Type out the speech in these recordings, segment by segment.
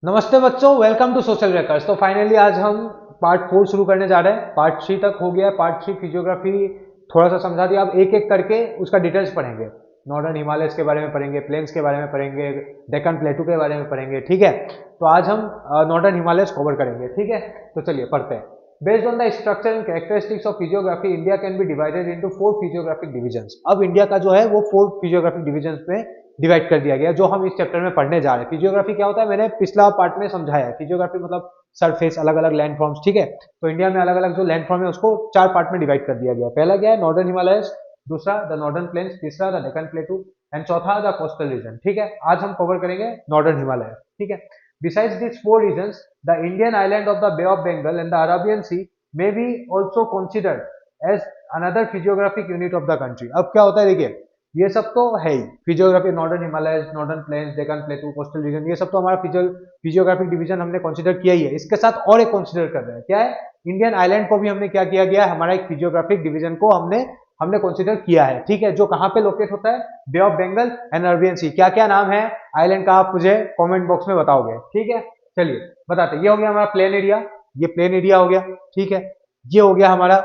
नमस्ते बच्चों, welcome to social रेकर्स। तो फाइनली आज हम पार्ट 4 शुरू करने जा रहे हैं। पार्ट 3 तक हो गया। पार्ट 3 फिजियोग्राफी थोड़ा सा समझा दिया। अब एक एक करके उसका डिटेल्स पढ़ेंगे। नॉर्दर्न हिमालयस के बारे में पढ़ेंगे, प्लेन्स के बारे में पढ़ेंगे, डेक्कन प्लेटू के बारे में पढ़ेंगे। ठीक है, तो आज हम नॉर्दर्न हिमालयस कवर करेंगे। ठीक है, तो चलिए पढ़ते हैं। Based on the structure and characteristics of physiography, India can be divided into 4 physiographic divisions. अब इंडिया का जो है वो 4 फिजियोग्राफिक डिविजन्स में डिवाइड कर दिया गया, जो हम इस चैप्टर में पढ़ने जा रहे हैं। फिजियोग्राफी क्या होता है, मैंने पिछला पार्ट में समझाया है। फिजियोग्राफी मतलब सरफेस, अलग अलग लैंड फॉर्म्स। ठीक है, तो इंडिया में अलग अलग जो लैंड फॉर्म है उसको 4 पार्ट में डिवाइड कर दिया गया। पहला क्या है, नॉर्दर्न हिमालयस। दूसरा द नॉर्दर्न प्लेन्स। तीसरा द डेक्कन प्लेटू। एंड चौथा द कोस्टल रीजन। ठीक है, आज हम कवर करेंगे नॉर्दर्न हिमालय। ठीक है, besides this 4 regions, the Indian island of the bay of Bengal and the Arabian sea may be also considered as another physiographic unit of the country. अब क्या होता है, देखिए ये सब तो है ही physiography. Northern Himalaya, northern plains, Deccan plateau, coastal region, ये सब तो हमारा फिजियोग्राफिक डिवीजन हमने कंसीडर किया ही है। इसके साथ और एक कंसीडर कर रहे हैं, क्या है, इंडियन आइलैंड को भी हमने क्या किया गया है, हमारा एक फिजियोग्राफिक डिवीजन को हमने हमने कंसीडर किया है। ठीक है, जो कहाँ पे लोकेट होता है, बे ऑफ बंगाल एंड अरेबियन सी। क्या क्या नाम है आइलैंड का, आप मुझे कमेंट बॉक्स में बताओगे। ठीक है, चलिए बताते। ये हो गया हमारा प्लेन एरिया, ये प्लेन एरिया हो गया। ठीक है, ये हो गया हमारा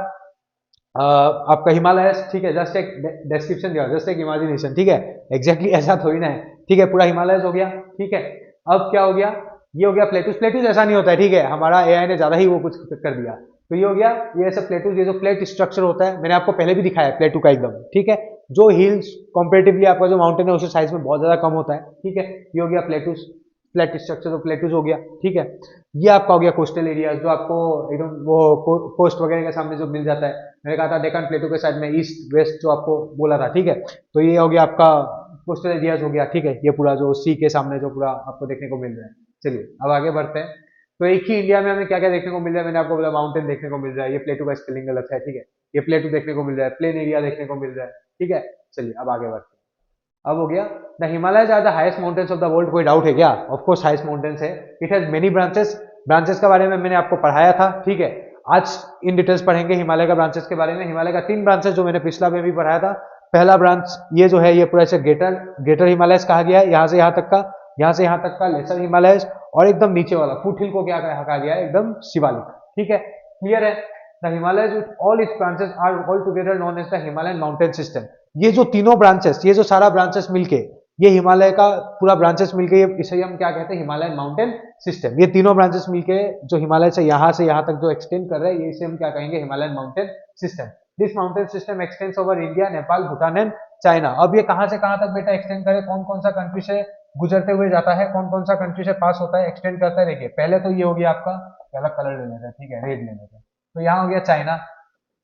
आपका हिमालय। ठीक है, जस्ट एक डिस्क्रिप्शन दिया, जस्ट एक इमेजिनेशन। ठीक है, एग्जैक्टली ऐसा थोड़ी ना है। ठीक है, पूरा हिमालय हो गया। ठीक है, अब क्या हो गया, ये हो गया प्लेटूस। प्लेटूस ऐसा नहीं होता है, ठीक है, हमारा एआई ने ज्यादा ही वो कुछ कर दिया। तो ये हो गया, ये ऐसा प्लेटूस, ये जो प्लेट स्ट्रक्चर होता है, मैंने आपको पहले भी दिखाया है प्लेटू का एकदम। ठीक है, जो हिल्स कंपेरेटिवली आपका जो माउंटेन है उसके साइज में बहुत ज्यादा कम होता है। ठीक है, ये हो गया प्लेटूस, फ्लैट स्ट्रक्चर, तो प्लेटूस हो गया। ठीक है, ये आपका हो गया कोस्टल एरिया, जो आपको एकदम वो कोस्ट वगैरह के सामने जो मिल जाता है। मैंने कहा था डेक्कन प्लेटू के साइड में ईस्ट वेस्ट जो आपको बोला था। ठीक है, तो ये हो गया आपका कोस्टल एरियाज हो गया। ठीक है, ये पूरा जो सी के सामने जो पूरा आपको देखने को मिल रहा है। चलिए अब आगे बढ़ते हैं। तो एक ही इंडिया में हमें क्या क्या देखने को मिल रहा है, मैंने आपको बोला माउंटेन देखने को मिल रहा है, ये प्लेटू का स्पेलिंग गलत है। ठीक है, ये प्लेटू देखने को मिल रहा है, प्लेन एरिया देखने को मिल रहा है। ठीक है, चलिए अब आगे बढ़ते हैं। अब हो गया, the Himalayas are the highest mountains of the world. कोई डाउट है क्या? ऑफ कोर्स हाईएस्ट माउंटेन्स है। It has many branches. Branches के बारे में मैंने आपको पढ़ाया था। ठीक है, आज इन डिटेल्स पढ़ेंगे हिमालय का ब्रांचेस के बारे में। हिमालय का 3 ब्रांचेस जो मैंने पिछला में भी पढ़ाया था। पहला ब्रांच ये जो है, ये पूरा ऐसे ग्रेटर ग्रेटर हिमालयस कहा गया है, यहाँ से यहाँ तक का। यहाँ से यहाँ तक का लेसर हिमालयस। और एकदम नीचे वाला फुट हिल को क्या कहा गया है, एकदम शिवालिक। ठीक है, क्लियर है। The Himalayas with all its branches are all together known as the Himalayan mountain system. ये जो तीनों ब्रांचेस, ये जो सारा ब्रांचेस मिलके, ये हिमालय का पूरा ब्रांचेस मिलके, इसे हम क्या कहते हैं, हिमालयन माउंटेन सिस्टम। ये तीनों ब्रांचेस मिलके जो हिमालय से यहाँ तक जो एक्सटेंड कर रहे हैं, ये इसे हम क्या कहेंगे, Himalayan mountain system. This mountain system x tends over India, Nepal, Bhutan and China. अब ये कहाँ से कहाँ तक बेटा एक्सटेंड करे, कौन कौन सा कंट्री से गुजरते हुए जाता है, कौन कौन सा कंट्री से पास होता है, एक्सटेंड करता है। देखिए पहले तो ये हो गया आपका, पहला कलर ले लेते हैं। ठीक है, रेड ले लेते हैं। तो यहाँ हो गया चाइना।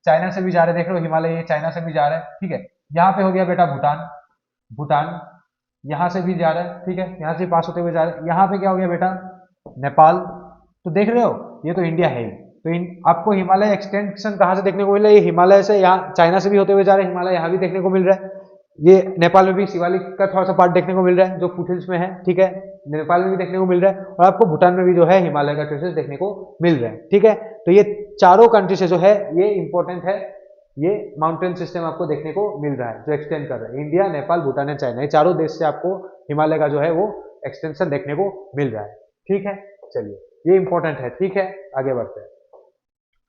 चाइना से भी जा रहे, देख लो हिमालय ये चाइना से भी जा रहा है। ठीक है, यहाँ पे हो गया बेटा भूटान। भूटान यहाँ से भी जा रहा है। ठीक है, यहाँ से पास होते हुए जा रहा है। यहाँ पे क्या हो गया बेटा, नेपाल। तो देख रहे हो, ये तो इंडिया है ही। तो आपको हिमालय एक्सटेंशन कहाँ से देखने को मिल रहा है, ये हिमालय से, यहाँ चाइना से भी होते हुए जा रहे हैं, हिमालय यहाँ भी देखने को मिल रहा है। ये नेपाल में भी शिवालिक का थोड़ा सा पार्ट देखने को मिल रहा है, जो फुटहिल्स में है। ठीक है, नेपाल में भी देखने को मिल रहा है, और आपको भूटान में भी जो है हिमालय का ट्रेसेस देखने को मिल रहा है। ठीक है, तो ये चारों कंट्री से जो है, ये इंपॉर्टेंट है, ये माउंटेन सिस्टम आपको देखने को मिल रहा है, जो एक्सटेंड कर रहा है। India, Nepal, Bhutan and China, ये चारों देश से आपको हिमालय का जो है वो एक्सटेंशन देखने को मिल रहा है। ठीक है, चलिए ये इंपॉर्टेंट है। ठीक है, आगे बढ़ते हैं।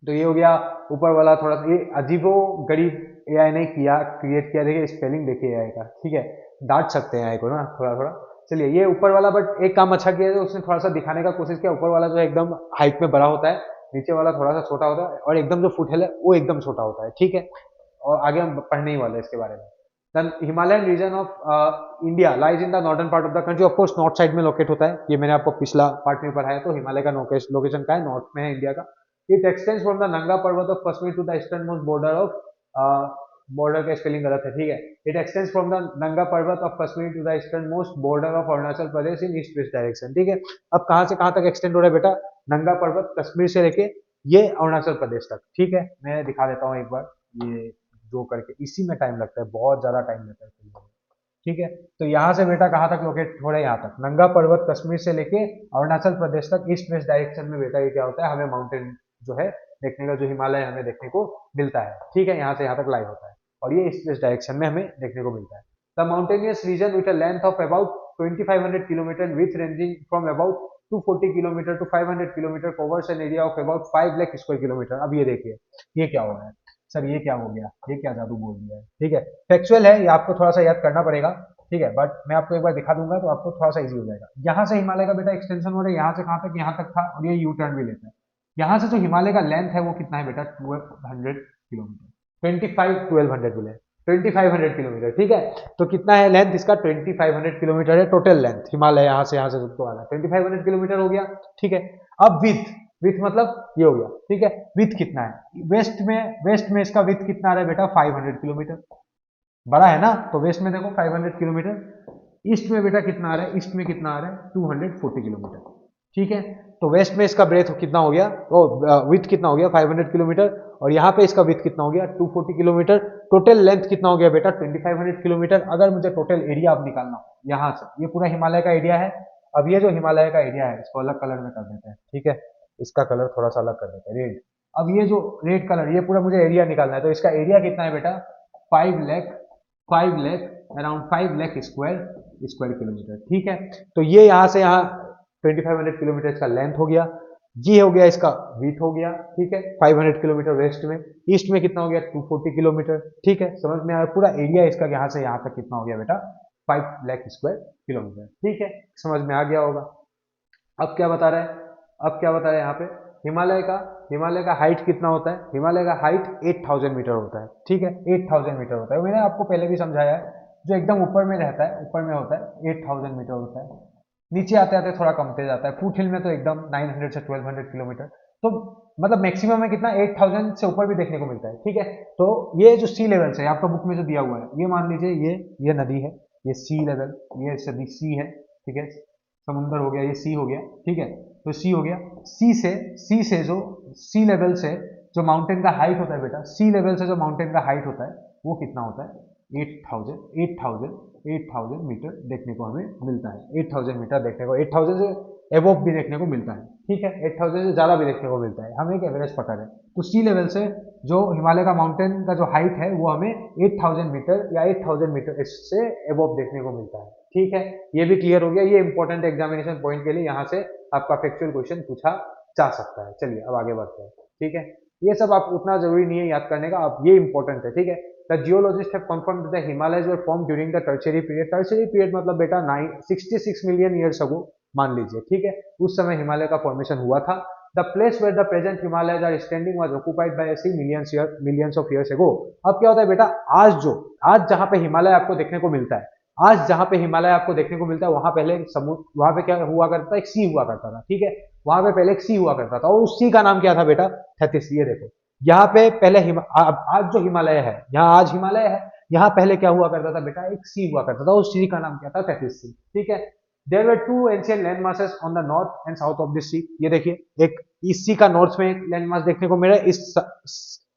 तो ये हो गया ऊपर वाला, थोड़ा सा ये अजीबो गरीब एआई ने किया, क्रिएट किया। देखिए स्पेलिंग देखिए एआई का। ठीक है, डांट सकते हैं एआई को ना थोड़ा थोड़ा। चलिए ये ऊपर वाला, बट एक काम अच्छा किया है, उसने थोड़ा सा दिखाने का कोशिश किया। ऊपर वाला जो है एकदम हाइट में बड़ा होता है, नीचे वाला थोड़ा सा छोटा होता है, और एकदम जो फुटहिल है वो एकदम छोटा होता है। ठीक है, और आगे हम पढ़ने ही वाले हैं इसके बारे में। The Himalayan region of India lies in the northern part of the country. Of course north side में लोकेट होता है, ये मैंने आपको पिछला पार्ट में पढ़ाया। तो हिमालय का लोकेशन का है, नॉर्थ में है इंडिया का। It extends from the Nanga Parbat of Kashmir to the eastern most border of, border का स्पेलिंग गलत है। ठीक है, it extends from the Nanga Parbat of Kashmir to the eastern most border of Arunachal Pradesh in east west direction. ठीक है, अब कहाँ से कहाँ तक एक्सटेंड हो रहा है बेटा, नंगा पर्वत कश्मीर से लेके ये अरुणाचल प्रदेश तक। ठीक है, मैं दिखा देता हूँ एक बार, ये जो करके, इसी में टाइम लगता है, बहुत ज्यादा टाइम लगता है। ठीक है, तो यहाँ से बेटा कहाँ तक लोकेट हो रहा है, यहाँ तक नंगा पर्वत कश्मीर से लेके अरुणाचल प्रदेश तक, ईस्ट वेस्ट डायरेक्शन में बेटा ये क्या होता है, हमें माउंटेन जो है देखने का, जो हिमालय हमें देखने को मिलता है। ठीक है, यहाँ से यहाँ तक लाइव होता है, और ये ईस्ट वेस्ट डायरेक्शन में हमें देखने को मिलता है। The mountainous region with a length of about 2500 kilometre, with ranging from about 240 kilometre to 500 kilometre covers an area of about 5 lakh square kilometre. अब ये देखिए ये क्या हो रहा है सर, ये क्या हो गया, ये क्या जादू बोल दिया है। ठीक है, फैक्चुअल है, ये आपको थोड़ा सा याद करना पड़ेगा। ठीक है, बट मैं आपको एक बार दिखा दूंगा तो आपको थोड़ा सा इजी हो जाएगा। यहाँ से हिमालय का बेटा एक्सटेंशन हो रहा है, यहाँ से कहाँ तक, यहाँ तक था, और ये यू टर्न भी लेता है। यहाँ से जो हिमालय का लेंथ है वो कितना है बेटा, 1200 किलोमीटर, 1200 बोले, 2500 किलोमीटर। ठीक है, तो कितना है लेंथ इसका, 2500 किलोमीटर है टोटल लेंथ, हिमालय यहाँ से तो आ रहा है 2500 किलोमीटर हो गया। ठीक है, अब विथ, विथ मतलब ये हो गया। ठीक है, विथ कितना है, वेस्ट में इसका विथ कितना आ रहा है बेटा, 500 किलोमीटर, बड़ा है ना, तो वेस्ट में देखो 500 किलोमीटर। ईस्ट में बेटा कितना आ रहा है, ईस्ट में कितना आ रहा है, 240 किलोमीटर। ठीक है, तो वेस्ट में इसका ब्रेथ कितना हो गया, विथ कितना हो गया 500 किलोमीटर, और यहाँ पे इसका विथ कितना हो गया 240 किलोमीटर। टोटल लेंथ कितना हो गया बेटा 2500 किलोमीटर। अगर मुझे टोटल एरिया अब निकालना हो, यहाँ से ये पूरा हिमालय का एरिया है। अब ये जो हिमालय का एरिया है इसको अलग कलर में कर देते हैं। ठीक है, इसका कलर थोड़ा सा अलग कर देते हैं, रेड। अब ये जो रेड कलर, ये पूरा मुझे एरिया निकालना है, तो इसका एरिया कितना है बेटा, 5 lakh around 5 lakh square kilometre. ठीक है, तो ये यहाँ से यहाँ 2500 किलोमीटर इसका लेंथ हो गया, जी हो गया इसका विथ हो गया। ठीक है, 500 किलोमीटर वेस्ट में, ईस्ट में कितना हो गया 240 किलोमीटर। ठीक है, समझ में आया, पूरा एरिया इसका यहाँ से यहाँ तक कितना हो गया बेटा 5 लाख स्क्वायर किलोमीटर। ठीक है, समझ में आ गया होगा। अब क्या बता रहा है, अब क्या बता रहा है यहाँ पे, हिमालय का हाइट कितना होता है, हिमालय का हाइट 8000 मीटर होता है। ठीक है, 8000 मीटर होता है, मैंने आपको पहले भी समझाया है। जो एकदम ऊपर में रहता है, ऊपर में होता है 8000 मीटर होता है, नीचे आते आते थोड़ा कमते जाता है, फुट हिल में तो एकदम 900 से 1200 किलोमीटर। तो मतलब मैक्सिमम में कितना 8000 से ऊपर भी देखने को मिलता है। ठीक है, तो ये जो सी लेवल से आपका बुक में जो दिया हुआ है, ये मान लीजिए ये नदी है, ये सी लेवल, ये सदी सी है। ठीक है, समुंदर हो गया, ये सी हो गया। ठीक है, तो सी हो गया, सी से जो सी लेवल से जो माउंटेन का हाइट होता है बेटा, सी लेवल से जो माउंटेन का हाइट होता है वो कितना होता है 8000 मीटर देखने को हमें मिलता है। 8000 मीटर देखने को, 8000 से एबोव भी देखने को मिलता है। ठीक है, 8000 से ज़्यादा भी देखने को मिलता है, हमें एक एवरेज पता है। तो सी लेवल से जो हिमालय का माउंटेन का जो हाइट है वो हमें 8000 मीटर या 8000 मीटर इससे एबोव देखने को मिलता है। ठीक है, ये भी क्लियर हो गया, ये इंपॉर्टेंट एग्जामिनेशन पॉइंट के लिए यहाँ से आपका फैक्चुअल क्वेश्चन पूछा जा सकता है। चलिए अब आगे बढ़ते हैं। ठीक है, ये सब आप उतना जरूरी नहीं है याद करने का, अब ये इंपॉर्टेंट है। ठीक है, the geologist have confirmed the Himalayas were form during the tertiary period. Tertiary period मतलब बेटा 66 मिलियन ईयर्स अगो मान लीजिए। ठीक है, उस समय हिमालय का फॉर्मेशन हुआ था। The place where the present Himalayas are standing was occupied by sea millions of years ago. अब क्या होता है बेटा, आज जहां पे हिमालय आपको देखने को मिलता है, आज जहां पे हिमालय आपको देखने को मिलता है वहां पहले समुद्र, वहां पे क्या हुआ करता था, एक सी हुआ करता था। ठीक है, वहां पे पहले एक सी हुआ करता था, और उस सी का नाम क्या था बेटा, थेथिस। ये देखो यहाँ पे पहले आज जो हिमालय है, यहाँ आज हिमालय है, यहाँ पहले क्या हुआ करता था बेटा, एक सी हुआ करता था, उस सी का नाम क्या था, थेथिस सी। ठीक है, there were two ancient land masses on the north and south of this sea. ये देखिए, एक इस सी का नॉर्थ में एक लैंड मास देखने को मिल रहा है, इस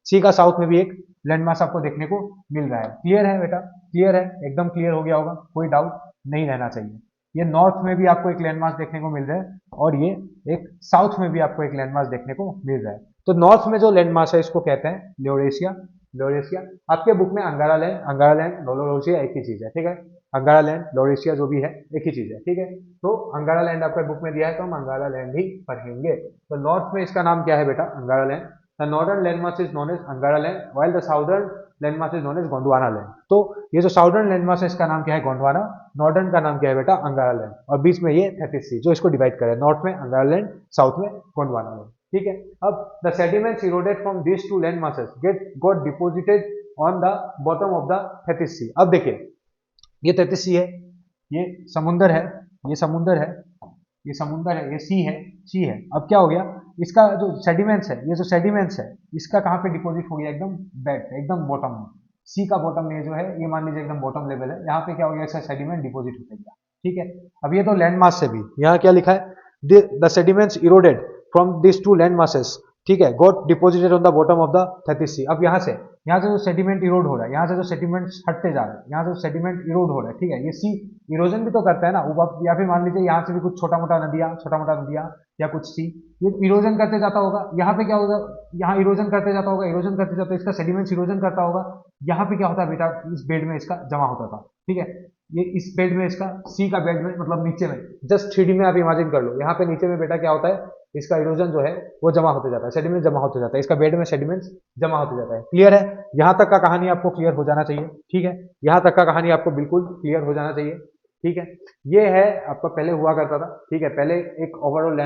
सी का साउथ में भी एक लैंड मास आपको देखने को मिल रहा है। क्लियर है बेटा, क्लियर है, एकदम क्लियर हो गया होगा, कोई डाउट नहीं रहना चाहिए। ये नॉर्थ में भी आपको एक लैंडमार्क देखने को मिल रहा है, और ये एक साउथ में भी आपको एक लैंडमार्क देखने को मिल रहा है। तो नॉर्थ में जो लैंडमार्क है इसको कहते हैं ल्योरेशिया। ल्योरेशिया आपके बुक में अंगारा लैंड लोरेशिया एक ही चीज है। ठीक है, अंगारा लैंड लोरेशिया जो भी है एक ही चीज है। ठीक है, तो अंगारा लैंड आपके बुक में दिया है तो हम अंगारा लैंड ही पढ़ेंगे। तो नॉर्थ में इसका नाम क्या है बेटा, Angara land. The northern landmark is known as Angara land, while the southern landmark is known as Gondwana land. तो ये जो साउदर्न लैंडमार्क है इसका नाम क्या है, गोंडवाना। नॉर्दर्न का नाम क्या है बेटा, अंगारा लैंड, और बीच में ये थेथिस सी जो इसको डिवाइड करे, नॉर्थ में अंगारा लैंड, साउथ में गोंडवाना लैंड। ठीक है, अब the sediments eroded from this two land masses got deposited on the bottom of the Tethys sea. अब देखिए, ये थेथिस सी है, ये समुंदर है, ये समुंदर है, ये समुंदर है, ये सी है। अब क्या हो गया, इसका जो सेडिमेंट्स है, ये जो सेडिमेंट्स है इसका कहाँ पे डिपॉजिट हो गया, एकदम बेड, एकदम बॉटम में। सी का बॉटम में जो है, ये मान लीजिए एकदम बॉटम लेवल है, यहाँ पे क्या हो गया, इसका सेडिमेंट डिपॉजिट होता गया। ठीक है, अब ये तो लैंड मास से भी, यहाँ क्या लिखा है, the sediments eroded from this two land masses, ठीक है, got deposited on the bottom of the Tethys sea. अब यहाँ से जो सेडिमेंट इरोड हो रहा है, यहाँ से जो सेडिमेंट हटते जा रहे हैं, यहाँ से सेडिमेंट इरोड हो रहा है। ठीक है, ये सी इरोजन भी तो करता है ना, या फिर मान लीजिए यहाँ से भी कुछ छोटा मोटा नदियाँ या कुछ सी, ये इरोजन करते जाता होगा। यहाँ पे क्या होगा, यहाँ इरोजन करते जाता होगा, इरोजन करते जाता, इसका सेडिमेंट्स इरोजन करता होगा। यहाँ पे क्या होता है बेटा, इस बेड में इसका जमा होता था। ठीक है। ये इस बेल्ट में, इसका सी का बेल्ट में, मतलब नीचे में, जस्ट 3D में आप इमेजिन कर लो, यहाँ पे नीचे में बेटा क्या होता है, इसका इरोजन जो है वो जमा होते जाता है, सेडिमेंट जमा होते जाता है, इसका बेड में सेडिमेंट्स जमा होते जाता है। क्लियर है? यहाँ तक का कहानी आपको क्लियर हो जाना चाहिए। ठीक है, यहाँ तक का कहानी आपको बिल्कुल क्लियर हो जाना चाहिए। ठीक है, ये है आपका पहले हुआ करता था। ठीक है, पहले एक ओवरऑल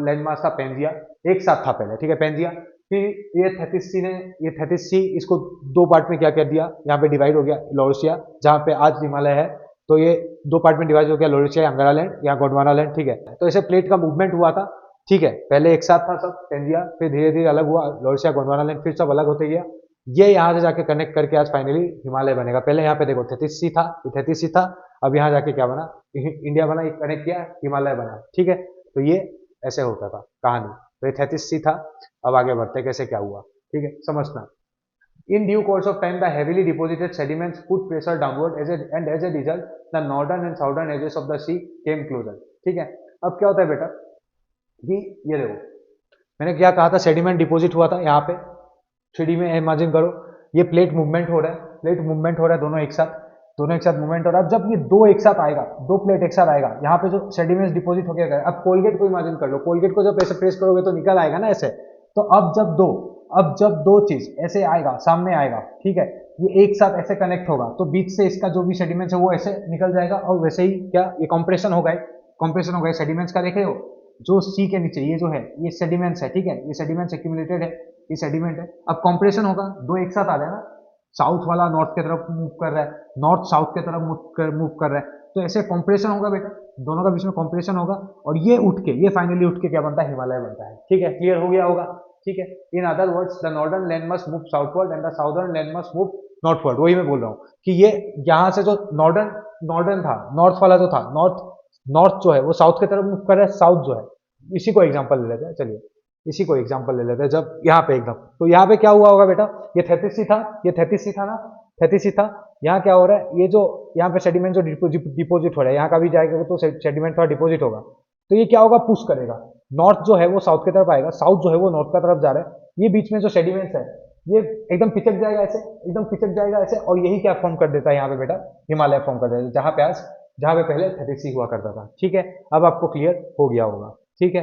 लैंड मास था पेंजिया, एक साथ था पहले। ठीक है, पेंजिया, फिर ये थेटिस सी ने, ये थेटिस सी इसको दो पार्ट में क्या कर दिया, यहाँ पे डिवाइड हो गया लॉरेशिया, जहाँ पे आज हिमालय है। तो ये दो पार्ट में डिवाइड हो गया, लॉरेशिया, अंगारा लैंड या गोंडवाना लैंड। ठीक है, तो ऐसे प्लेट का मूवमेंट हुआ था। ठीक है, पहले एक साथ था सब पेंजिया, फिर धीरे धीरे अलग हुआ, लॉरेशिया, गोंडवाना लैंड, फिर सब अलग होते गया। ये यहाँ से जाके कनेक्ट करके आज फाइनली हिमालय बनेगा। पहले यहाँ पे देखो थेटिस सी था, ये थेटिस सी था, अब यहाँ जाके क्या बना, इंडिया बना, कनेक्ट किया, हिमालय बना। ठीक है, तो ये ऐसे होता था कहानी। तो ये 33 था। अब आगे बढ़ते कैसे क्या हुआ। ठीक है, समझना। In due course of time, the heavily deposited sediments put pressure downward and as a result, the northern and southern edges of the sea came closer. ठीक है, अब क्या होता है बेटा कि ये देखो, मैंने क्या कहा था, सेडिमेंट डिपॉजिट हुआ था यहाँ पे 3D में, इमेजिन करो, ये प्लेट मूवमेंट हो रहा है, प्लेट मूवमेंट हो रहा है, दोनों एक साथ मूवमेंट हो रहा है। अब जब ये दो एक साथ आएगा, दो प्लेट एक साथ आएगा, यहाँ पे जो सेडिमेंट्स डिपॉजिट हो गया, अब कोलगेट को इमेजिन कर लो, कोलगेट को जब ऐसे प्रेस करोगे तो निकल आएगा ना ऐसे। तो अब जब दो चीज ऐसे आएगा, सामने आएगा, ठीक है, ये एक साथ ऐसे कनेक्ट होगा, तो बीच से इसका जो भी सेडिमेंट्स है वो ऐसे निकल जाएगा, और वैसे ही क्या, ये कंप्रेशन होगा, सेडिमेंट्स का देखे हो, जो सी के नीचे ये जो है, ये सेडिमेंट्स है। ठीक है, ये सेडिमेंट्स एक्यूमुलेटेड है, ये सेडिमेंट है। अब कंप्रेशन होगा, दो एक साथ आ रहे हैं ना, साउथ वाला नॉर्थ की तरफ मूव कर रहा है, नॉर्थ साउथ की तरफ मूव कर रहा है, तो ऐसे कंप्रेशन होगा बेटा, दोनों का बीच में कंप्रेशन होगा, और ये फाइनली उठ के क्या बनता है, हिमालय बनता है। ठीक है, क्लियर हो गया होगा। ठीक है, in other words the northern land must move southward and the southern land must move northward. वही मैं बोल रहा हूँ कि ये यहाँ से जो नॉर्दर्न नॉर्दर्न था, नॉर्थ वाला जो था, नॉर्थ जो है वो साउथ की तरफ मूव कर रहा है, साउथ जो है, इसी को एग्जांपल ले लेते हैं, चलिए इसी को एग्जांपल ले लेते हैं। जब यहाँ पे एकदम, तो यहाँ पे क्या हुआ होगा बेटा, ये 33 था, ये 33 था ना, 33 था, यहाँ क्या हो रहा है, ये जो यहाँ पे सेडिमेंट जो डिपोजिट हो रहा है, यहाँ का भी जाएगा तो सेडिमेंट थोड़ा डिपोजिट होगा, तो ये क्या होगा, पुश करेगा, नॉर्थ जो है वो साउथ की तरफ आएगा, साउथ जो है वो नॉर्थ की तरफ जा रहा है, ये बीच में जो सेडिमेंट्स है ये एकदम पिचक जाएगा ऐसे, एकदम पिचक जाएगा ऐसे, और यही क्या फॉर्म कर देता है यहाँ पे बेटा, हिमालय फॉर्म कर देता है, जहाँ पे पहले 33 हुआ करता था। ठीक है, अब आपको क्लियर हो गया होगा। ठीक है,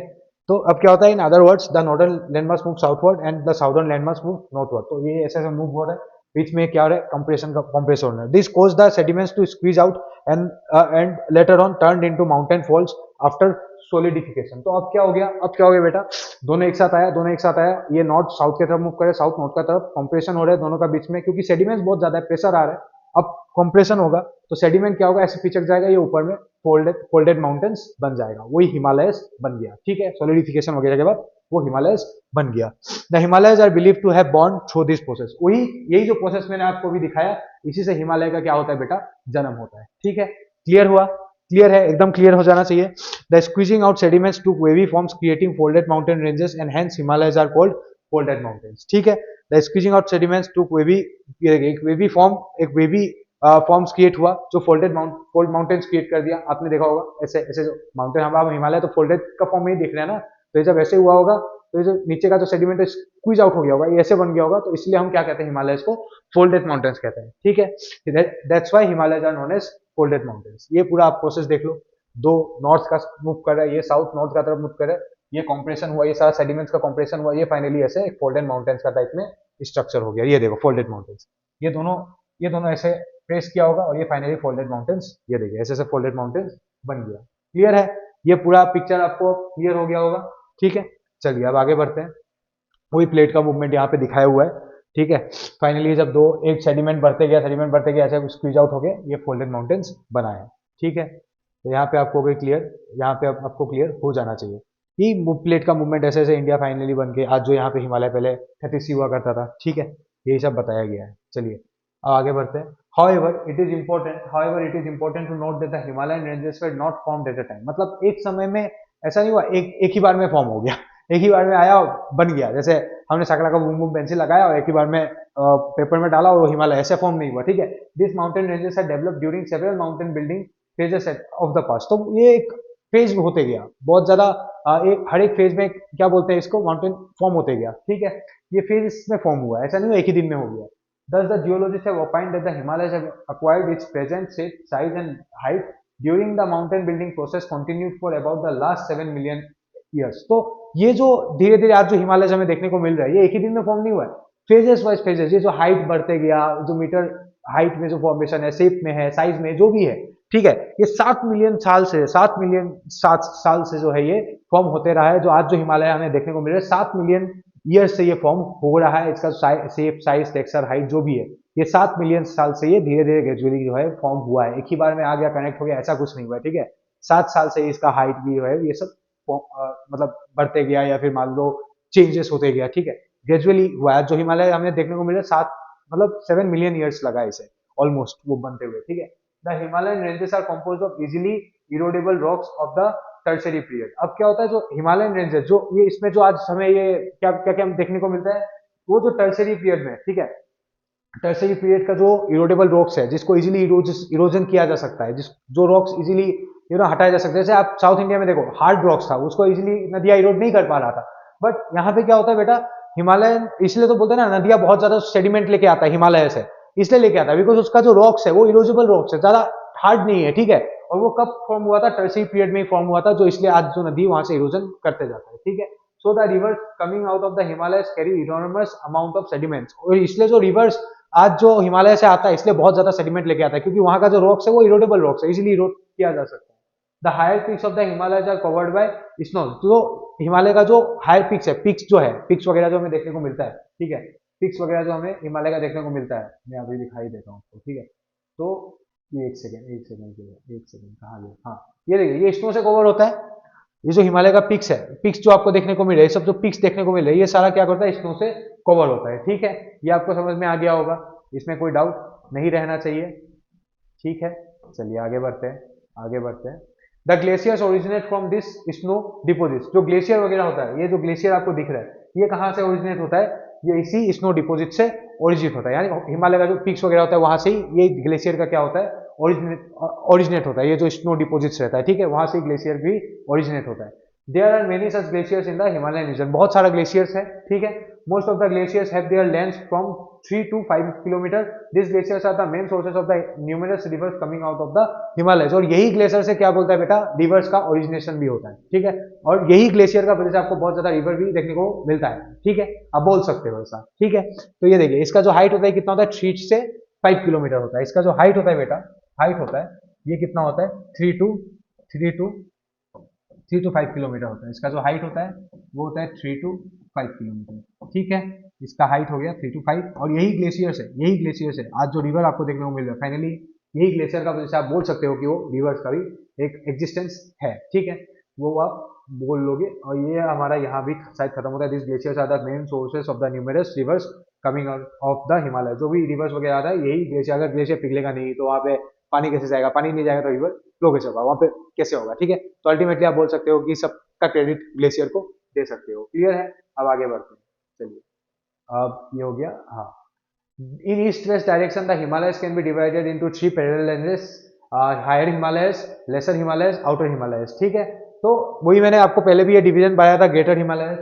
तो अब क्या होता है, in other words the northern landmass move southward and the southern landmass move northward. तो ये ऐसे ऐसे मूव हो रहा है, बीच में क्या हो रहा है, कंप्रेशन हो रहा है। This cause the sediments to squeeze out and later on turned into mountain falls after solidification. तो अब क्या हो गया, बेटा, दोनों एक साथ आया, ये नॉर्थ साउथ की तरफ मूव करे, साउथ नॉर्थ की तरफ, कंप्रेशन हो रहा है दोनों का बीच में, क्योंकि सेडिमेंट्स बहुत ज्यादा है, प्रेशर आ रहा है। अब कंप्रेशन होगा तो सेडिमेंट क्या होगा, ऐसे पिचक जाएगा, ये ऊपर में फोल्डेड माउंटेन्स बन जाएगा, वही हिमालयस बन गया। ठीक है, सॉलिडिफिकेशन वगैरह के बाद वो हिमालयस बन गया। The Himalayas are believe to have born through this process. यही जो प्रोसेस मैंने आपको भी दिखाया, इसी से हिमालय का क्या होता है बेटा, जन्म होता है। ठीक है, क्लियर हुआ, क्लियर है, एकदम क्लियर हो जाना चाहिए। The squeezing out sediments to wavy forms creating folded mountain ranges and hence Himalayas are called folded mountains. ठीक है, the squeezing out sediments to wavy forms create हुआ, जो फोल्ड माउंटेन्स क्रिएट कर दिया। आपने देखा होगा ऐसे ऐसे जो माउंटेन, हम हिमालय तो फोल्डेड का फॉर्म में ही देख रहे हैं ना, तो जब ऐसे हुआ होगा तो ये जो नीचे का जो सेडिमेंट है स्क्वीज आउट हो गया होगा, ये ऐसे बन गया होगा, तो इसलिए हम क्या कहते हैं, हिमालय को फोल्डेड माउंटेन्स कहते हैं। ठीक है, that's why Himalayas are known as folded mountains. ये पूरा आप प्रोसेस देख लो, दो नॉर्थ का मूव कर रहा है, ये साउथ नॉर्थ का तरफ मूव कर रहा है, ये कंप्रेशन हुआ, ये सारा सेडिमेंट्स का कंप्रेशन हुआ, ये फाइनली ऐसे एक फोल्डेड माउंटेन्स का टाइप में स्ट्रक्चर हो गया। ये देखो फोल्डेड माउंटेन्स, ये दोनों ऐसे प्रेस किया होगा, और ये फाइनली फोल्डेड माउंटेन्स, ये देखिए ऐसे ऐसे फोल्डेड माउंटेन्स बन गया। क्लियर है, ये पूरा पिक्चर आपको क्लियर हो गया होगा। ठीक है, चलिए अब आगे बढ़ते हैं। वही प्लेट का मूवमेंट यहाँ पे दिखाया हुआ है। ठीक है, फाइनली जब एक सेडिमेंट बढ़ते गया ऐसे स्क्वीज आउट हो गए, ये फोल्डेड माउंटेन्स बनाए। ठीक है, तो यहाँ पे आपको क्लियर, यहाँ पे आपको क्लियर हो जाना चाहिए कि प्लेट का मूवमेंट ऐसे ऐसे इंडिया फाइनली बन के आज जो यहाँ पे हिमालय पहले 33 हुआ करता था। ठीक है, यही सब बताया गया है। चलिए अब आगे बढ़ते हैं। However, it is important to note that the Himalayan ranges were not formed at a time. मतलब एक समय में ऐसा नहीं हुआ, एक ही बार में फॉर्म हो गया, एक ही बार में आया और बन गया, जैसे हमने शकला का बूम बूम पेंसिल लगाया और एक ही बार में पेपर में डाला और वो हिमालय, ऐसे फॉर्म नहीं हुआ। ठीक है, this mountain ranges are developed during several mountain building phases of the past. तो ये एक फेज होते गया, बहुत ज्यादा हर एक फेज में क्या बोलते हैं इसको, माउंटेन फॉर्म होते गया। ठीक है, ये फेज में फॉर्म हुआ, ऐसा नहीं हुआ एक ही दिन में हो गया, Thus, the geologists have opined that the Himalayas have acquired its present shape, size, and height during the mountain building process continued for about the last 7 million years. तो ये जो धीरे धीरे आज जो हिमालय हमें देखने को मिल रहा है, ये एक ही दिन में फॉर्म नहीं हुआ है, फेजेस वाइज फेजेस, ये जो हाइट बढ़ते गया, जो मीटर हाइट में जो फॉर्मेशन है, शेप में है, साइज में जो भी है, ठीक है, ये 7 मिलियन साल से 7 मिलियन से जो है ये फॉर्म होते रहा है। जो आज जो हिमालय हमें देखने को मिल रहा है, 7 मिलियन ईयर से ये फॉर्म हो रहा है। इसका शेप, साइज, टेक्सचर, हाइट जो भी है, ये 7 मिलियन साल से ये धीरे धीरे ग्रेजुअली जो है फॉर्म हुआ है। एक ही बार में आ गया, कनेक्ट हो गया, ऐसा कुछ नहीं हुआ है, ठीक है। 7 साल से इसका हाइट भी जो है ये सब मतलब बढ़ते गया, या फिर मान लो चेंजेस होते गया, ठीक है, ग्रेजुअली हुआ है। जो हिमालय हमें देखने को मिल रहा है, 7 मिलियन ईयर्स लगा इसे ऑलमोस्ट वो बनते हुए, ठीक है। The Himalayan ranges are composed of easily erodible rocks of the tertiary period. अब क्या होता है, जो हिमालयन रेंजेस, जो ये इसमें जो आज हमें ये क्या क्या क्या देखने को मिलता है, वो जो टर्शरी पीरियड में, ठीक है, टर्शरी पीरियड का जो इरोडेबल रॉक्स है, जिसको इजीली इरोजन किया जा सकता है, जिस जो रॉक्स इजीली हटाया जा सकता है। जैसे आप साउथ इंडिया में देखो, हार्ड रॉक्स था, उसको इजीली नदियां इरोड नहीं कर पा रहा था। बट यहाँ पे क्या होता है बेटा, हिमालयन, इसलिए तो बोलते हैं ना, नदियां बहुत ज्यादा सेडिमेंट लेके आता है हिमालय से, इसलिए लेके आता है बिकॉज उसका जो रॉक्स है वो इरोजेबल रॉक्स है, ज्यादा हार्ड नहीं है, ठीक है। और वो कब फॉर्म हुआ था, टर्शरी पीरियड में ही फॉर्म हुआ था, जो इसलिए आज जो नदी वहां से इरोजन करते जाता है, ठीक है। So the reverse coming out of the Himalayas carry enormous amount of sediments, और इसलिए जो रिवर्स आज जो हिमालय से आता है, इसलिए बहुत ज्यादा सेडिमेंट लेके आता है, क्योंकि वहां का जो रॉक्स है वो इरोडेबल रॉक्स है, इजीली इरोड किया जा सकता है। The higher peaks of the Himalaya are covered by snow. तो हिमालय का जो हायर पिक्स है, पिक्स जो है, पिक्स वगैरह जो हमें देखने को मिलता है, ठीक है, पिक्स वगैरह जो हमें हिमालय का देखने को मिलता है, मैं अभी दिखाई देता हूँ आपको, ठीक है। तो ये एक सेकंड के लिए, एक सेकंड कहाँ गया, हाँ, ये देखिए, ये स्नो से कवर होता है। ये जो हिमालय का पिक्स है, पिक्स जो आपको देखने को मिल रहा है, ये सब जो पिक्स देखने को मिल रहा है, ये सारा क्या करता है, स्नो से कवर होता है, ठीक है। ये आपको समझ में आ गया होगा, इसमें कोई डाउट नहीं रहना चाहिए, ठीक है। चलिए आगे बढ़ते हैं, आगे बढ़ते हैं। The glaciers originate from this snow deposit. जो ग्लेशियर वगैरह होता है, ये जो ग्लेशियर आपको दिख रहा है, ये कहाँ से ओरिजिनेट होता है, ये इसी स्नो डिपोजिट से ओरिजिनेट होता है। यानी हिमालय का जो पिक्स वगैरह होता है, वहां से ही ये ग्लेशियर का क्या होता है, ओरिजिनेट होता है। ये जो स्नो डिपोजिट्स रहता है, ठीक है, वहां से ग्लेशियर भी ओरिजिनेट होता है। There are many such glaciers in the Himalayan region. बहुत सारा ग्लेशियर्स है, ठीक है। Most of the glaciers have their length from 3 to 5 kilometre. This glaciers are the main sources of the numerous rivers coming out of the Himalayas. और यही glacier से क्या बोलता है बेटा, रिवर्स का ओरिजिनेशन भी होता है, ठीक है। और यही ग्लेशियर का वजह से आपको बहुत ज्यादा रिवर भी देखने को मिलता है, ठीक है, आप बोल सकते हो ऐसा, ठीक है। तो ये देखिए, इसका जो हाइट होता है कितना होता है, 3 से 5 किलोमीटर होता है। इसका जो हाइट होता है बेटा, हाइट होता है, ये कितना होता है, 3 to 5 किलोमीटर होता है। इसका जो हाइट होता है वो होता है 3 to 5 किलोमीटर, ठीक है। इसका हाइट हो गया 3 to 5, और यही ग्लेशियर्स है, यही ग्लेशियर्स है आज जो रिवर आपको देखने को मिल रहा है। फाइनली यही ग्लेशियर का वजह से आप बोल सकते हो कि वो रिवर्स का भी एक एग्जिस्टेंस है, ठीक है, वो आप बोल लोगे। और ये हमारा यहाँ भी शायद खत्म होता है। This glaciers are the main sources of the numerous rivers coming out of the Himalaya. जो भी रिवर्स वगैरह आता है, यही ग्लेशियर, अगर ग्लेशियर पिघलेगा नहीं तो वहाँ पे पानी कैसे जाएगा, पानी नहीं जाएगा तो रिवर फ्लो कैसे होगा, वहाँ पे कैसे होगा, ठीक है। तो अल्टीमेटली आप बोल सकते हो कि सबका क्रेडिट ग्लेशियर को दे सकते हो। क्लियर है, अब आगे बढ़ते हैं, चलिए। अब ये हो गया, हाँ। In east west direction the Himalayas can be divided into 3 parallel ranges, higher Himalayas, lesser Himalayas, outer Himalayas, ठीक है। तो वही मैंने आपको पहले भी ये डिवीजन बताया था, ग्रेटर हिमालयस,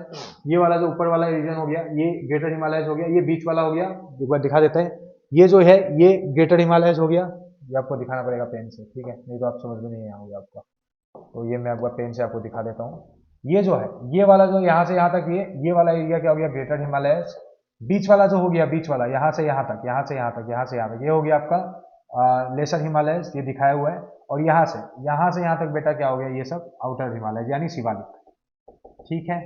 ये वाला जो ऊपर वाला रीजन हो गया, ये ग्रेटर हिमालयस हो गया, ये बीच वाला हो गया, एक बार दिखा देते हैं। ये जो है ये ग्रेटर हिमालयस हो गया, ये आपको दिखाना पड़ेगा पेन से, ठीक है, नहीं तो आप समझ में नहीं आएगा आपका। तो ये मैं आपका पेन से आपको दिखा देता हूँ। ये जो है, ये वाला जो यहाँ से यहाँ तक, ये वाला एरिया क्या हो गया, ग्रेटर हिमालयस। बीच वाला जो हो गया, बीच वाला यहाँ से यहाँ तक, यहाँ से यहाँ तक, यहाँ से यहाँ तक, ये हो गया आपका लेसर हिमालयस, ये दिखाया हुआ है। और यहाँ से यहाँ तक बेटा क्या हो गया, ये सब आउटर हिमालय यानी शिवालिक, ठीक है।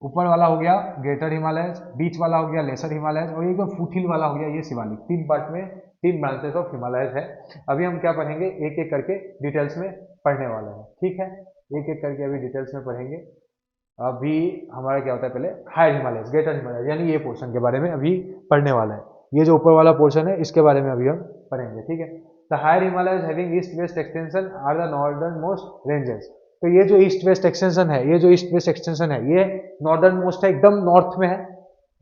ऊपर वाला हो गया ग्रेटर हिमालयस, बीच वाला हो गया लेसर हिमालयस, और ये जो फुटहिल वाला हो गया ये शिवालिक। 3 पार्ट में 3 ब्रांचेस ऑफ हिमालयस है। अभी हम क्या पढ़ेंगे, एक एक करके डिटेल्स में पढ़ने वाले हैं, ठीक है, एक एक करके अभी डिटेल्स में पढ़ेंगे। अभी हमारा क्या होता है, पहले हायर हिमालयस, ग्रेटर हिमालयस, यानी ये पोर्शन के बारे में अभी पढ़ने वाला है। ये जो ऊपर वाला पोर्शन है इसके बारे में अभी हम पढ़ेंगे, ठीक है। The higher Himalayas having east west extension are the northern most ranges. तो ये जो ईस्ट वेस्ट एक्सटेंशन है, ये जो ईस्ट वेस्ट एक्सटेंशन है, ये नॉर्दर्न मोस्ट है, एकदम नॉर्थ में है,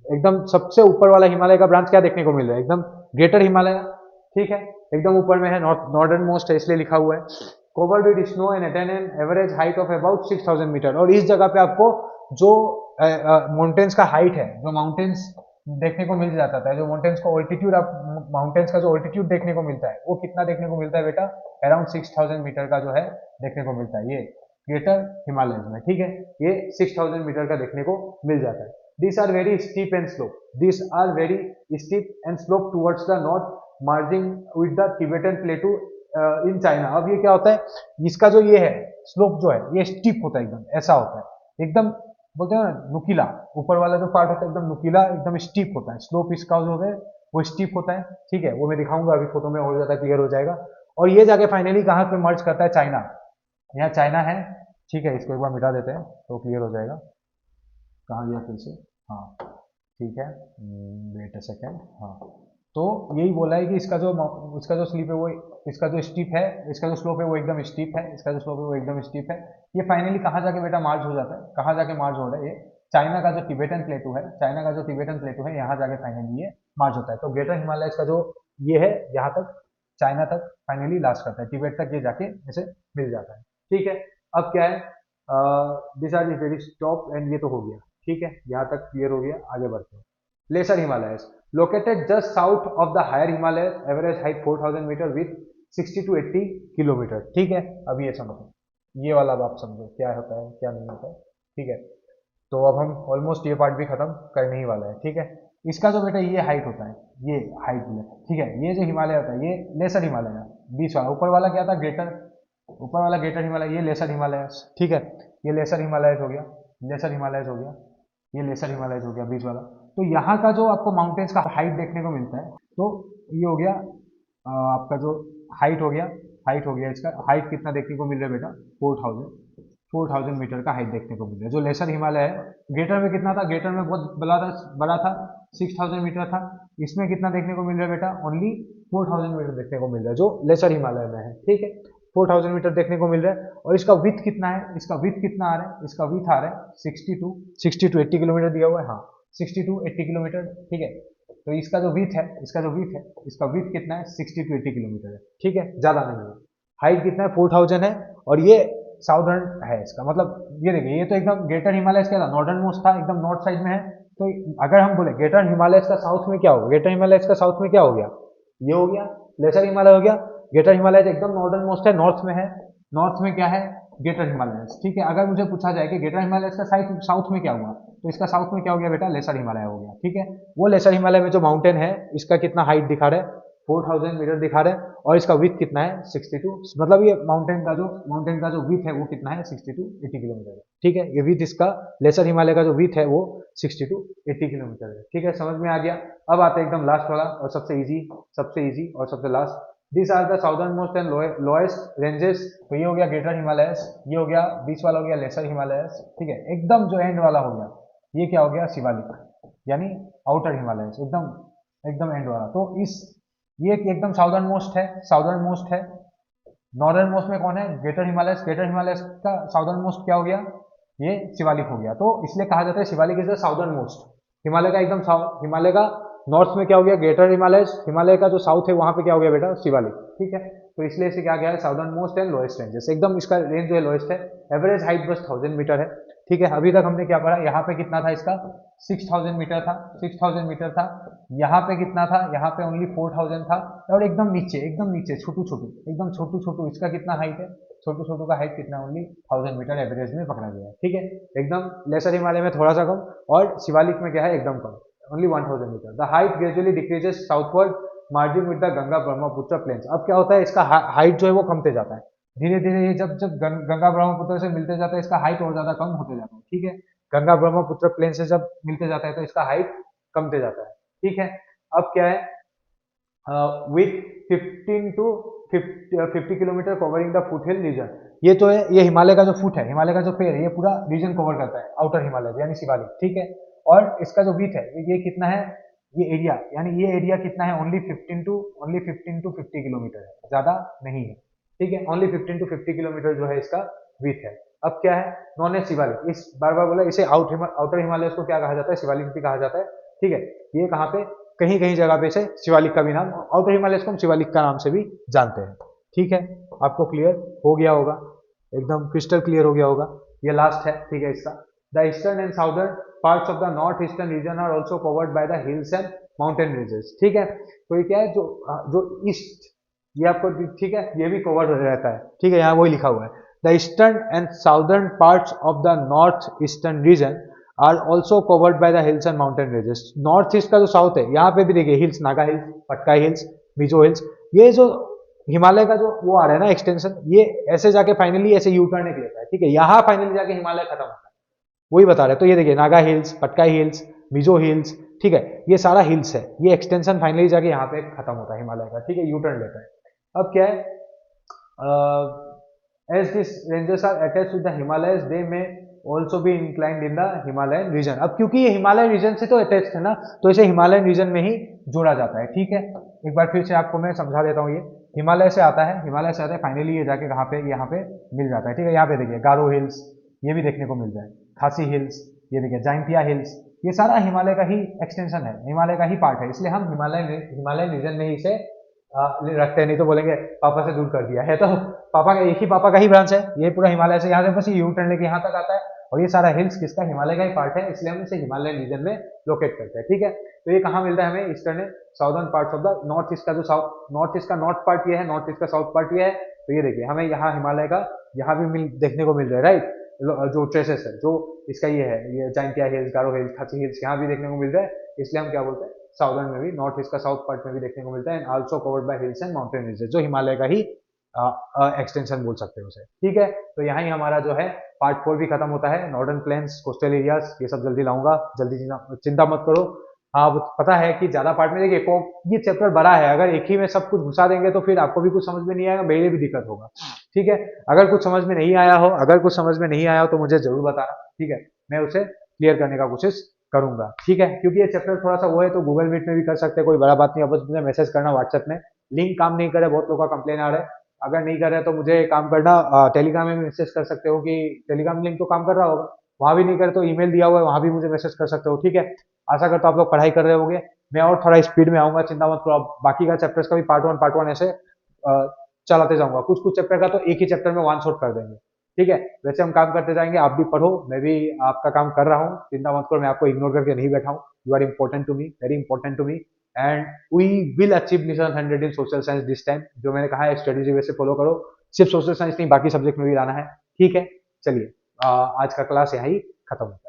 एकदम सबसे ऊपर वाला हिमालय का ब्रांच क्या देखने को मिल रहा है, एकदम ग्रेटर हिमालय, ठीक है, एकदम ऊपर में है, नॉर्दर्न मोस्ट है इसलिए लिखा हुआ है। Covered with snow and attain an average height of about 6000 metre. और इस जगह पे आपको जो माउंटेन्स का हाइट है, जो माउंटेन्स देखने को मिल जाता था। जो माउंटेन्स का ऑल्टीट्यूड, आप माउंटेन्स का जो ऑल्टीट्यूड देखने को मिलता है वो कितना देखने को मिलता है बेटा, अराउंड 6000 मीटर का जो है देखने को मिलता है ये ग्रेटर हिमालयंस में, ठीक है। ये 6000 मीटर का देखने को मिल जाता है। This are very steep and slope, this are very steep and slope towards the north merging with the Tibetan plateau in China. अब ये क्या होता है, इसका जो ये है स्लोप जो है ये स्टीप होता है, एकदम ऐसा होता है, एकदम बोलते हैं ना नुकीला, ऊपर वाला जो पार्ट होता है एकदम नुकीला, एकदम स्टीप होता है। स्लोप इसका जो है वो स्टीप होता है, ठीक है। वो मैं दिखाऊंगा अभी फोटो में, और ज्यादा क्लियर हो जाएगा। और ये जाके फाइनली कहाँ पे मर्ज करता है, चाइना। यहाँ चाइना है, ठीक है। इसको एक बार मिटा देते हैं तो क्लियर हो जाएगा। कहाँ गया फिर से, हाँ ठीक है, वेट अ सेकेंड। हाँ, तो यही बोला है कि इसका जो स्लीप है वो, इसका जो स्टीप है, इसका जो स्लोप है वो एकदम स्टीप है, इसका जो स्लोप है वो एकदम स्टीप है। ये फाइनली कहाँ जाके बेटा मार्ज हो जाता है, कहाँ जाके मार्ज हो रहा है, ये चाइना का जो टिबेटन प्लेटू है, चाइना का जो टिबेटन प्लेटू है, यहाँ जाके फाइनली ये मार्ज होता है। तो ग्रेटर हिमालय का जो ये है, यहाँ तक चाइना तक फाइनली लास्ट करता है, टिबेट तक ये जाके ऐसे मिल जाता है, ठीक है। अब क्या है, this are very steep and ये तो हो गया, ठीक है, यहाँ तक क्लियर हो गया। आगे बढ़ते हैं। Lesser Himalayas located just south of the higher Himalayas, average height 4000 metre with 60 to 80 kilometre, ठीक है। अब ये समझो, ये वाला अब आप समझो क्या होता है क्या नहीं होता है, ठीक है। तो अब हम ऑलमोस्ट ये पार्ट भी खत्म करने ही वाला है, ठीक है। इसका जो बेटा ये हाइट होता है, ये हाइट है, ठीक है। ये जो हिमालय होता है ये लेसर हिमालय है, बीच वाला। ऊपर वाला क्या था, ग्रेटर, ऊपर वाला ग्रेटर हिमालय, ये लेसर हिमालय, ठीक है। ये लेसर हिमालय हो गया, लेसर हिमालय हो गया, ये लेसर हिमालय हो गया बीच वाला। तो यहाँ का जो आपको माउंटेन्स का हाइट देखने को मिलता है, तो ये हो गया आपका जो हाइट हो गया, हाइट हो गया। इसका हाइट कितना देखने को मिल रहा है बेटा, 4000 मीटर का हाइट देखने को मिल रहा है। जो लेसर हिमालय है, ग्रेटर में कितना था, ग्रेटर में बहुत बड़ा था 6000 मीटर था। इसमें कितना देखने को मिल रहा है बेटा, ओनली 4000 मीटर देखने को मिल रहा है, जो लेसर हिमालय में है, ठीक है। 4000 मीटर देखने को मिल रहा है। और इसका विथ कितना है, इसका विथ कितना आ रहा है, इसका विथ आ रहा है 60 to 80 किलोमीटर दिया हुआ है, हाँ 60 to 80 किलोमीटर, ठीक है। तो इसका जो विथ है, इसका जो विथ है, इसका विथ कितना है, 60 to 80 किलोमीटर है, ठीक है, ज़्यादा नहीं है। हाइट कितना है, 4000 है। और ये साउदर्न है इसका, मतलब ये देखिए, ये तो एकदम ग्रेटर हिमालय क्या था, नॉर्दर्न मोस्ट था, एकदम नॉर्थ साइड में है। तो अगर हम बोले ग्रेटर हिमालय का साउथ में क्या होगा, ग्रेटर हिमालय का साउथ में क्या हो गया, ये हो गया लेसर हिमालय हो गया। ग्रेटर हिमालय एकदम नॉर्दर्न मोस्ट है, नॉर्थ में है। नॉर्थ में क्या है, ग्रेटर हिमालय, ठीक है। अगर मुझे पूछा जाए कि ग्रेटर हिमालय का साउथ में क्या हुआ, तो इसका साउथ में क्या हो गया बेटा, लेसर हिमालय हो गया, ठीक है। वो लेसर हिमालय में जो माउंटेन है, इसका कितना हाइट दिखा रहा है, 4000 मीटर दिखा रहा है। और इसका विथ कितना है, 62, मतलब ये माउंटेन का जो विथ है वो कितना है, 60 to 80 किलोमीटर है, ठीक है। ये विथ इसका लेसर हिमालय का जो विथ है वो 60 to 80 किलोमीटर है, ठीक है। समझ में आ गया। अब आते हैं एकदम लास्ट वाला और सबसे इजी और सबसे last. This are the southern most and lowest ranges. तो ये हो गया ग्रेटर हिमालयस, ये हो गया बीच वाला, हो गया लेसर हिमालयस, ठीक है। एकदम जो एंड वाला हो गया, ये क्या हो गया, शिवालिक, यानी आउटर हिमालयस, एकदम एंड वाला। तो ये एकदम साउदर्न मोस्ट है। नॉर्दर्न मोस्ट में कौन है, ग्रेटर हिमालयस का साउदर्न मोस्ट क्या हो गया, ये शिवालिक हो गया। तो इसलिए कहा जाता है Shivalik is the southern most. Himalaya का एकदम हिमालय का नॉर्थ में क्या हो गया, ग्रेटर हिमालय का जो साउथ है वहां पे क्या हो गया बेटा, शिवालिक, ठीक है। तो इसलिए इसे क्या गया है, southern most and lowest ranges, एकदम इसका रेंज जो है लोएस्ट है। एवरेज हाइट बस 1000 मीटर है, ठीक है। अभी तक हमने क्या पढ़ा, यहाँ पे कितना था इसका, 6000 मीटर था, 6000 मीटर था। यहाँ पे कितना था, यहाँ पे ओनली 4000 था। और एकदम नीचे छोटू इसका कितना हाइट है, छोटू का हाइट कितना, ओनली 1000 मीटर एवरेज में पकड़ा गया है, ठीक है। एकदम लेसर हिमालय में थोड़ा सा कम, और शिवालिक में क्या है, एकदम कम, only 1000 metre. The height gradually decreases southward merging with the Ganga Brahmaputra plains. अब क्या होता है, इसका हाइट जो है वो कमते जाता है धीरे धीरे। ये जब गंगा ब्रह्मपुत्र से मिलते जाता है, इसका हाइट और ज्यादा कम होते जाता है, ठीक है। गंगा ब्रह्मपुत्र प्लेन से जब मिलते जाता है तो इसका हाइट कमते जाता है, ठीक है। अब क्या है, with 15 to 50 kilometre covering the foot hill region. ये तो है, ये हिमालय का जो फुट है, हिमालय का जो पेड़ है, ये पूरा रीजन कवर करता है, आउटर हिमालय यानी शिवालिक, ठीक है। और इसका जो विथ है, ये कितना है, ये एरिया, यानी ये एरिया कितना है, ओनली 15 to 50 किलोमीटर है, ज्यादा नहीं है, ठीक है। ओनली 15 to 50 किलोमीटर जो है इसका विथ है। अब क्या है, नॉन एज शिवालिक, इस बार बोला, इसे आउटर हिमालय को क्या कहा जाता है, शिवालिक भी कहा जाता है, ठीक है। ये कहाँ पे, कहीं कहीं जगह पे से शिवालिक का भी नाम, आउटर हिमालय को हम शिवालिक का नाम से भी जानते हैं, ठीक है। आपको क्लियर हो गया होगा, एकदम क्रिस्टल क्लियर हो गया होगा। ये लास्ट है, ठीक है इसका। The eastern and southern parts of the north eastern region are also covered by the hills and mountain ranges. ठीक है, तो ये क्या है, जो जो ईस्ट, ये आपको ठीक है, ये भी कवर रहता है। ठीक है, यहाँ वही लिखा हुआ है, the eastern and southern parts of the north eastern region are also covered by the hills and mountain ranges. North east का जो साउथ है, यहाँ पे भी देखिए hills, Naga hills, Patkai hills, Mizo hills, ये जो हिमालय का जो वो आ रहा है ना एक्सटेंशन, ये ऐसे जाके फाइनली ऐसे यू टर्न एक लेता है। ठीक है, यहाँ फाइनली जाके हिमालय खत्म होता है, वही बता रहे हैं। तो ये देखिए Naga hills, Patkai hills, Mizo hills, ठीक है, ये सारा हिल्स है, ये एक्सटेंशन फाइनली जाके यहाँ पे खत्म होता है हिमालय का। ठीक है, यू टर्न लेता है। अब क्या है, as these ranges are attached to the Himalayas, they may also be inclined in the Himalayan region। अब क्योंकि ये हिमालयन रीजन से तो अटैच्ड है ना, तो इसे हिमालयन रीजन में ही जोड़ा जाता है। ठीक है, एक बार फिर से आपको मैं समझा देता हूँ। ये हिमालय से आता है, हिमालय से आता है, फाइनली ये जाके कहाँ पे, यहाँ पे मिल जाता है। ठीक है, यहाँ पे देखिए गारो हिल्स, ये भी देखने को मिल रहा है, खासी हिल्स, ये देखिए जैंतिया हिल्स, ये सारा हिमालय का ही एक्सटेंशन है, हिमालय का ही पार्ट है, इसलिए हम हिमालयन रीजन में ही इसे रखते हैं। नहीं तो बोलेंगे पापा से दूर कर दिया है, तो पापा का एक ही, पापा का ही ब्रांच है, ये पूरा हिमालय से यहाँ से बस ये यू टर्न लेके यहाँ तक आता है, और ये सारा हिल्स किसका, हिमालय का ही पार्ट है, इसलिए हम इसे हिमालयन रीजन में लोकेट करते हैं। ठीक है, तो ये कहाँ मिलता है हमें, eastern southern parts of the north east का जो साउथ, नॉर्थ ईस्ट का नॉर्थ पार्ट ये है, नॉर्थ ईस्ट का साउथ पार्ट ये है। तो ये देखिए हमें यहाँ हिमालय का यहाँ भी देखने को मिल रहा है, राइट, जो ट्रेसेस है, जो इसका ये है, ये जैंतिया हिल्स, गारो हिल्स, खासी हिल्स यहाँ भी देखने को मिल रहा है, इसलिए हम क्या बोलते हैं, साउदर्न में भी, नॉर्थ ईस्ट का साउथ पार्ट में भी देखने को मिलता है, and also covered by hills and mountain ranges, जो हिमालय का ही एक्सटेंशन बोल सकते हैं उसे। ठीक है, तो यहाँ ही हमारा जो है पार्ट 4 भी खत्म होता है। नॉर्दर्न प्लेन्स, कोस्टल एरियाज, ये सब जल्दी लाऊंगा, जल्दी चिंता मत करो। हाँ, पता है कि ज्यादा पार्ट में देखिए ये चैप्टर बड़ा है, अगर एक ही में सब कुछ घुसा देंगे तो फिर आपको भी कुछ समझ में नहीं आएगा, मेरे भी दिक्कत होगा। ठीक है, अगर कुछ समझ में नहीं आया हो, अगर कुछ समझ में नहीं आया हो तो मुझे जरूर बताना। ठीक है, मैं उसे क्लियर करने का कोशिश करूंगा। ठीक है, क्योंकि ये चैप्टर थोड़ा सा वो है, तो गूगल मीट में भी कर सकते हैं, कोई बड़ा बात नहीं, अब बस मुझे मैसेज करना व्हाट्सएप में। लिंक काम नहीं करे, बहुत लोगों का कंप्लेन आ रहा है, अगर नहीं कर रहे तो मुझे काम करना, टेलीग्राम में मैसेज कर सकते हो, कि टेलीग्राम लिंक तो काम कर रहा होगा, वहां भी नहीं करे तो ईमेल दिया हुआ है, वहां भी मुझे मैसेज कर सकते हो। ठीक है, आशा करता हूं आप लोग पढ़ाई कर रहे होंगे, मैं और थोड़ा स्पीड में आऊंगा, चिंता मत करो। अब बाकी का चैप्टर्स का भी पार्ट वन ऐसे चलाते जाऊंगा, कुछ कुछ चैप्टर का तो एक ही चैप्टर में वन शॉट कर देंगे। ठीक है, वैसे हम काम करते जाएंगे, आप भी पढ़ो, मैं भी आपका काम कर रहा हूँ, चिंता मत करो, मैं आपको इग्नोर करके नहीं बैठा हूँ। You are important to me, very important to me, and we will achieve mission 100 in social science this time. जो मैंने कहा है स्ट्रेटेजी वैसे फॉलो करो, सिर्फ सोशल साइंस नहीं, बाकी सब्जेक्ट में भी लाना है। ठीक है, चलिए आज का क्लास यहाँ ही खत्म होता है।